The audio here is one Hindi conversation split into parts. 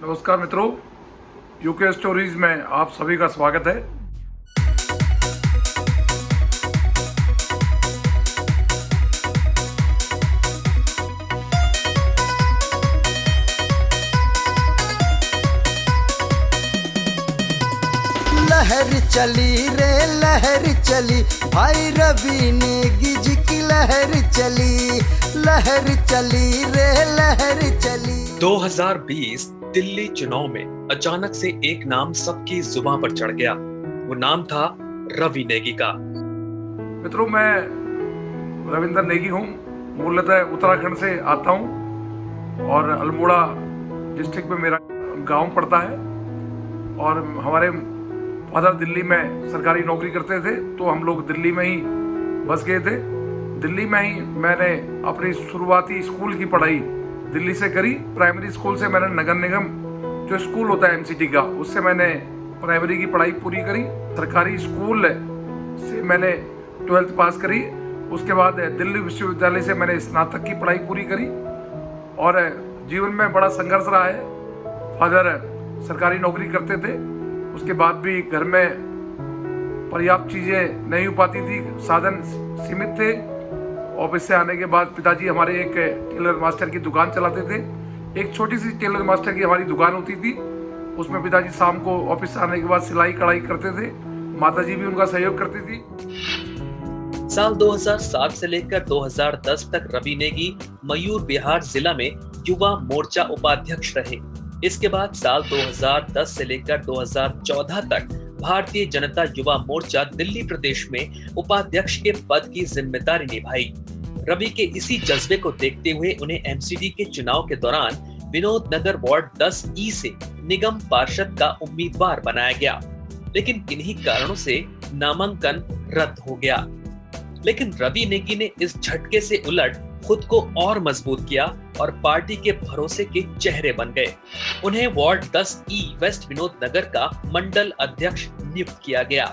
नमस्कार मित्रों, यूके स्टोरीज में आप सभी का स्वागत है। लहर चली रे लहर चली, भाई रवि नेगी जी की लहर चली, लहर चली रे लहर चली। 2020 दिल्ली चुनाव में अचानक से एक नाम सबकी जुबान पर चढ़ गया। वो नाम था रवि नेगी का। मित्रों, मैं रविंदर नेगी हूँ। मूलतः उत्तराखंड से आता हूँ और अल्मोड़ा डिस्ट्रिक्ट में मेरा गांव पड़ता है। और हमारे फादर दिल्ली में सरकारी नौकरी करते थे, तो हम लोग दिल्ली में ही बस गए थे। दिल्ली में ही मैंने अपनी शुरुआती स्कूल की पढ़ाई दिल्ली से करी। प्राइमरी स्कूल से मैंने नगर निगम जो स्कूल होता है एमसीटी का, उससे मैंने प्राइमरी की पढ़ाई पूरी करी। सरकारी स्कूल से मैंने 12th पास करी। उसके बाद दिल्ली विश्वविद्यालय से मैंने स्नातक की पढ़ाई पूरी करी। और जीवन में बड़ा संघर्ष रहा है। फादर सरकारी नौकरी करते थे, उसके बाद भी घर में पर्याप्त चीज़ें नहीं हो पाती थी, साधन सीमित थे। ऑफिस से आने के बाद पिताजी हमारे एक टेलर मास्टर की दुकान चलाते थे। एक छोटी सी टेलर मास्टर की हमारी दुकान होती थी, उसमें पिताजी शाम को ऑफिस से आने के बाद सिलाई कढ़ाई करते थे। माताजी भी उनका सहयोग करती थी। साल 2007 से लेकर 2010 तक रवि नेगी मयूर विहार जिला में युवा मोर्चा उपाध्यक्ष रहे। इसके बाद साल 2010 से लेकर 2014 तक भारतीय जनता युवा मोर्चा दिल्ली प्रदेश में उपाध्यक्ष के पद की जिम्मेदारी निभाई। रवि के इसी जज्बे को देखते हुए उन्हें एमसीडी के चुनाव के दौरान विनोद नगर वार्ड 10E से निगम पार्षद का उम्मीदवार बनाया गया, लेकिन किन्हीं कारणों से नामांकन रद्द हो गया। लेकिन रवि नेगी ने इस झटके से उलट खुद को और मजबूत किया और पार्टी के भरोसे के चेहरे बन गए। उन्हें वार्ड 10E वेस्ट विनोद नगर का मंडल अध्यक्ष नियुक्त किया गया।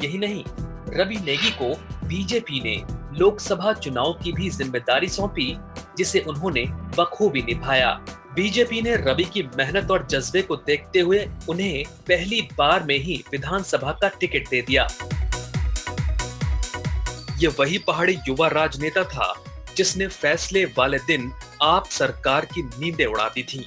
यही नहीं, रवि नेगी को बीजेपी ने लोकसभा चुनाव की भी जिम्मेदारी सौंपी, जिसे उन्होंने बखूबी निभाया। बीजेपी ने रवि की मेहनत और जज्बे को देखते हुए उन्हें पहली बार में ही विधानसभा का टिकट दे दिया। ये वही पहाड़ी युवा राजनेता था जिसने फैसले वाले दिन आप सरकार की नींदें उड़ा दी थी।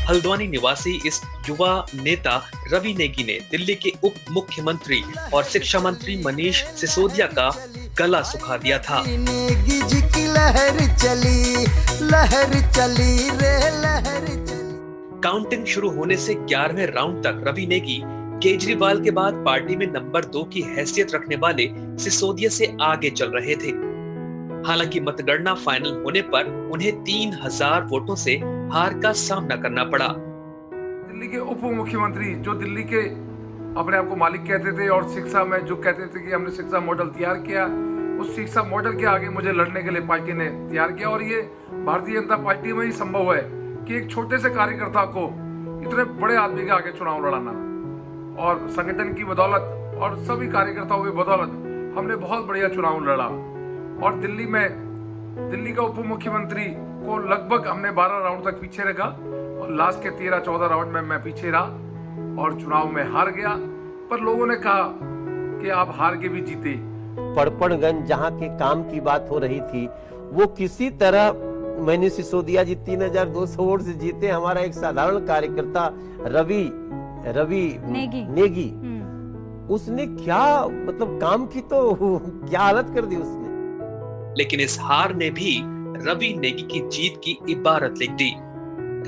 हल्द्वानी निवासी इस युवा नेता रवि नेगी ने दिल्ली के उप मुख्यमंत्री और शिक्षा मंत्री मनीष सिसोदिया का गला सुखा दिया था। नेगी जी की लहर चली, लहर चली रे लहर चली। काउंटिंग शुरू होने से 11वें राउंड तक रवि नेगी केजरीवाल के बाद पार्टी में नंबर 2 की हैसियत रखने वाले सिसोदिया से आगे चल रहे थे। हालांकि मतगणना फाइनल होने पर उन्हें 3000 वोटों से हार का सामना करना पड़ा। दिल्ली के उप मुख्यमंत्री जो दिल्ली के अपने आप को मालिक कहते थे और शिक्षा में जो कहते थे कि हमने शिक्षा मॉडल तैयार किया, उस शिक्षा मॉडल के आगे मुझे लड़ने के लिए पार्टी ने तैयार किया। और ये भारतीय जनता पार्टी में ही संभव है कि एक छोटे से कार्यकर्ता को इतने बड़े आदमी के आगे चुनाव लड़ाना। और संगठन की बदौलत और सभी कार्यकर्ताओं की बदौलत हमने बहुत बढ़िया चुनाव लड़ा। और दिल्ली का उप मुख्यमंत्री को लगभग हमने 12 राउंड तक पीछे रखा और लास्ट के 13-14 राउंड में मैं पीछे रहा और चुनाव में हार गया। पर लोगों ने कहा कि आप हार के भी जीते। पड़पड़गंज जहाँ के काम की बात हो रही थी, वो किसी तरह मनीष सिसोदिया जी 3200 वोट से जीते। हमारा एक साधारण कार्यकर्ता रवि नेगी उसने क्या मतलब काम की तो क्या हालत कर दी उसने। लेकिन इस हार ने भी रवि नेगी की जीत की इबारत लिख दी।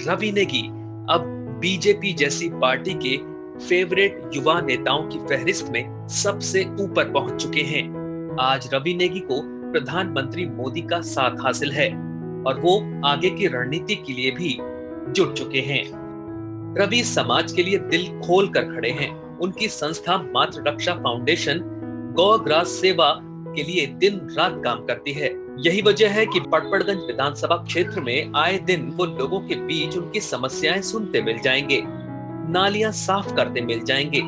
रवि नेगी अब बीजेपी जैसी पार्टी के फेवरेट युवा नेताओं की फहरिस्त में सबसे ऊपर पहुंच चुके हैं। आज रवि नेगी को प्रधानमंत्री मोदी का साथ हासिल है और वो आगे की रणनीति के लिए भी जुट चुके हैं। रवि समाज के लिए दिल खोल कर खड़े हैं। उनकी संस्था मातृ रक्षा फाउंडेशन गौ ग्रास सेवा के लिए दिन रात काम करती है। यही वजह है कि पड़पड़गंज विधानसभा क्षेत्र में आए दिन वो लोगों के बीच उनकी समस्याएं सुनते मिल जाएंगे, नालियां साफ करते मिल जाएंगे।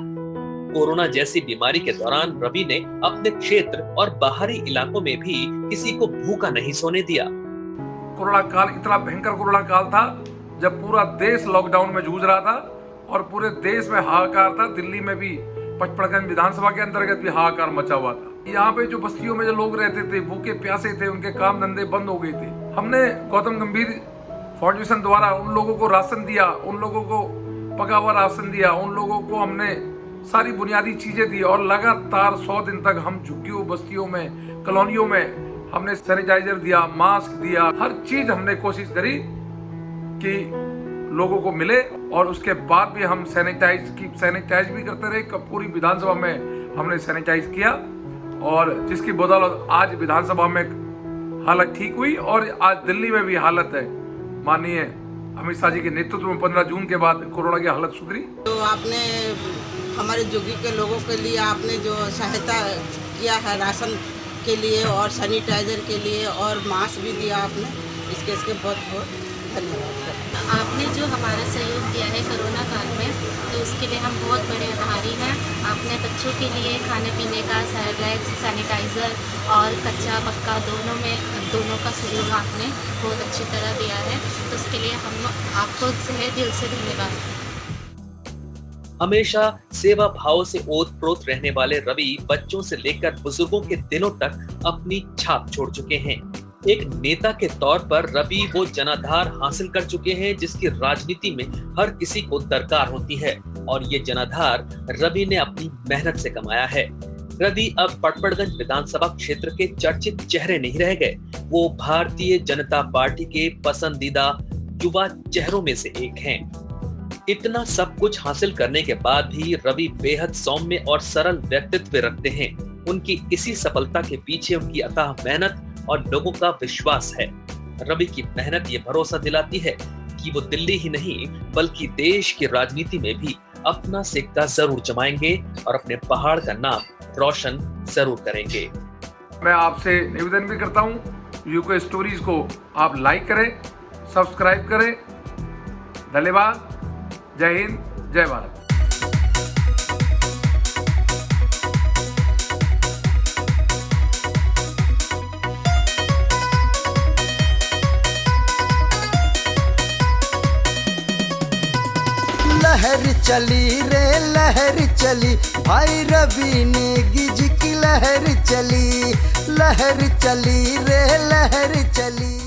कोरोना जैसी बीमारी के दौरान रवि ने अपने क्षेत्र और बाहरी इलाकों में भी किसी को भूखा नहीं सोने दिया। कोरोना काल इतना भयंकर कोरोना काल था जब पूरा देश लॉकडाउन में जूझ रहा था और पूरे देश में हाहाकार था। दिल्ली में भी पचपड़गंज विधानसभा के अंतर्गत भी हाहाकार मचा हुआ था। यहाँ पे जो बस्तियों में जो लोग रहते थे, भूखे प्यासे थे, उनके काम धंधे बंद हो गए थे। हमने गौतम गंभीर फाउंडेशन द्वारा उन लोगों को राशन दिया, उन लोगों को पका हुआ राशन दिया, उन लोगों को हमने सारी बुनियादी चीजें दी और लगातार 100 दिन तक हम झुग्गियों, बस्तियों में, कॉलोनियों में हमने सैनिटाइजर दिया, मास्क दिया, हर चीज हमने कोशिश करी कि लोगों को मिले। और उसके बाद भी हम सैनिटाइज भी करते रहे। पूरी विधानसभा में हमने सैनिटाइज किया और जिसकी बदौलत आज विधानसभा में हालत ठीक हुई और आज दिल्ली में भी हालत है। माननीय अमित शाह जी के नेतृत्व में 15 जून के बाद कोरोना की हालत सुधरी। तो आपने हमारे झुग्गी के लोगों के लिए आपने जो सहायता किया है राशन के लिए और सैनिटाइजर के लिए और मास्क भी दिया आपने, इसके बहुत बहुत धन्यवाद। आपने जो हमारा सहयोग दिया है कोरोना काल में, तो उसके लिए हम बहुत बड़े आभारी हैं। आपने बच्चों के लिए खाने पीने का सैनिटाइज़र और कच्चा पक्का दोनों का सहयोग आपने बहुत अच्छी तरह दिया है, तो उसके लिए हम आपको दिल से धन्यवाद। हमेशा सेवा भाव से ओतप्रोत रहने वाले रवि बच्चों से लेकर बुजुर्गों के दिलों तक अपनी छाप छोड़ चुके हैं। एक नेता के तौर पर रवि वो जनाधार हासिल कर चुके हैं जिसकी राजनीति में हर किसी को दरकार होती है, और ये जनाधार रवि ने अपनी मेहनत से कमाया है। रवि अब पचपड़गंज विधानसभा क्षेत्र के चर्चित चेहरे नहीं रह गए, वो भारतीय जनता पार्टी के पसंदीदा युवा चेहरों में से एक हैं। इतना सब कुछ हासिल करने के बाद भी रवि बेहद सौम्य और सरल व्यक्तित्व रखते हैं। उनकी इसी सफलता के पीछे उनकी अथाह मेहनत और लोगों का विश्वास है। रवि की मेहनत ये भरोसा दिलाती है कि वो दिल्ली ही नहीं बल्कि देश की राजनीति में भी अपना सिक्का जरूर जमाएंगे और अपने पहाड़ का नाम रोशन जरूर करेंगे। मैं आपसे निवेदन भी करता हूँ, यूको स्टोरीज को आप लाइक करें, सब्सक्राइब करें। धन्यवाद। जय हिंद, जय भारत। लहर चली रे लहर चली, भाई रवि नेगी जी की लहर चली, लहर चली रे लहर चली।